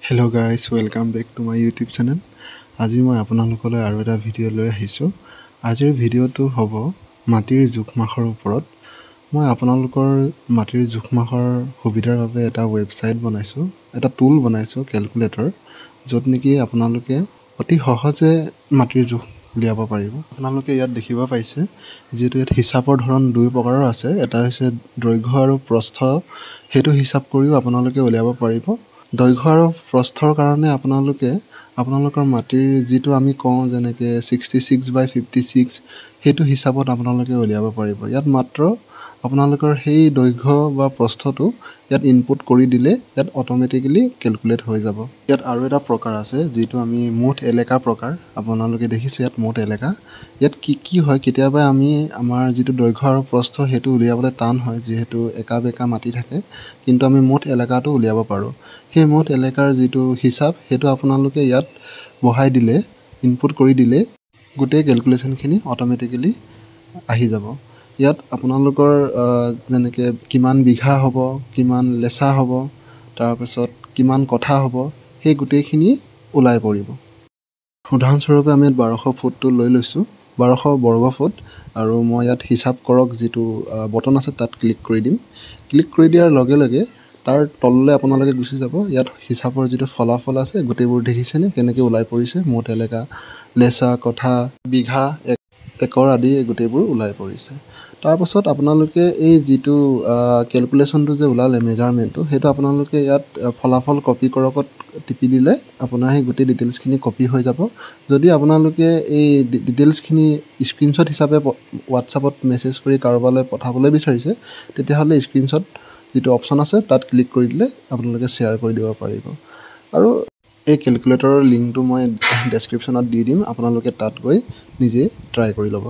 Hello guys, welcome back to my YouTube channel. আজি মই আপোনালোকলৈ আৰু এটা ভিডিঅ' লৈ আহিছোঁ। আজিৰ ভিডিঅ'টো হ'ব মাটিৰ জোখমাখৰ ওপৰত। মই আপোনালোকৰ মাটিৰ জোখমাখৰ সুবিধাৰ বাবে এটা ৱেবছাইট বনাইছোঁ, এটা টুল বনাইছোঁ কেলকুলেটৰ, য'ত নেকি আপোনালোকে অতি সহজে মাটিৰ জোখ উলিয়াব পাৰিব। আপোনালোকে ইয়াত দেখিব পাইছে যিহেতু ইয়াত হিচাপৰ ধৰণ দুই প্ৰকাৰৰ আছে। এটা হৈছে দৈৰ্ঘ্য আৰু প্ৰস্থ, সেইটো হিচাপ কৰিও আপোনালোকে উলিয়াব পাৰিব। দৈৰ্ঘ্য আৰু প্ৰস্থৰ কাৰণে আপোনালোকৰ মাটিৰ যিটো আমি কওঁ যেনেকৈ 66/56 সেইটো হিচাপত আপোনালোকে উলিয়াব পাৰিব। ইয়াত মাত্ৰ আপোনালোকৰ সেই দৈৰ্ঘ্য বা প্ৰস্থটো ইয়াত ইনপুট কৰি দিলে ইয়াত অট'মেটিকেলি কেলকুলেট হৈ যাব। ইয়াত আৰু এটা প্ৰকাৰ আছে যিটো আমি মুঠ এলেকা প্ৰকাৰ। আপোনালোকে দেখিছে ইয়াত মুঠ এলেকা। ইয়াত কি হয়, কেতিয়াবা আমাৰ যিটো দৈৰ্ঘ্য আৰু প্ৰস্থ সেইটো উলিয়াবলৈ টান হয়, যিহেতু একা বেকা মাটি থাকে, কিন্তু আমি মুঠ এলেকাটো উলিয়াব পাৰোঁ। সেই মুঠ এলেকাৰ যিটো হিচাপ সেইটো আপোনালোকে ইয়াত বহাই দিলে, ইনপুট কৰি দিলে গোটেই কেলকুলেশ্যনখিনি অট'মেটিকেলি আহি যাব। ইয়াত আপোনালোকৰ যেনেকৈ কিমান বিঘা হ'ব, কিমান লেচা হ'ব, তাৰপিছত কিমান কঠা হ'ব, সেই গোটেইখিনি ওলাই পৰিব। উদাহৰণস্বৰূপে আমি ইয়াত 1200 ফুটটো লৈ লৈছোঁ, 1200 বৰ্গ ফুট, আৰু মই ইয়াত হিচাপ কৰক যিটো বটন আছে তাত ক্লিক কৰি দিম। ক্লিক কৰি দিয়াৰ লগে লগে তাৰ তললৈ আপোনালোকে গুচি যাব। ইয়াত হিচাপৰ যিটো ফলাফল আছে গোটেইবোৰ দেখিছেনে কেনেকৈ ওলাই পৰিছে। মুঠ এলেকা, লেচা, কঠা, বিঘা, একৰ আদি গোটেইবোৰ ওলাই পৰিছে। তাৰপাছত আপোনালোকে এই যিটো কেলকুলেশ্যনটো যে ওলালে মেজাৰমেণ্টটো, সেইটো আপোনালোকে ইয়াত ফলাফল কপি কৰকত টিপি দিলে আপোনাৰ সেই গোটেই ডিটেইলছখিনি কপি হৈ যাব। যদি আপোনালোকে এই ডিটেইলছখিনি স্ক্ৰীনশ্বট হিচাপে হোৱাটছআপত মেছেজ কৰি কাৰোবালৈ পঠাবলৈ বিচাৰিছে, তেতিয়াহ'লে স্ক্ৰীনশ্বট যিটো অপশ্যন আছে তাত ক্লিক কৰি দিলে আপোনালোকে শ্বেয়াৰ কৰি দিব পাৰিব। আৰু এই কেলকুলেটৰৰ লিংকটো মই ডেছক্ৰিপশ্যনত দি দিম, আপোনালোকে তাত গৈ নিজে ট্ৰাই কৰি ল'ব।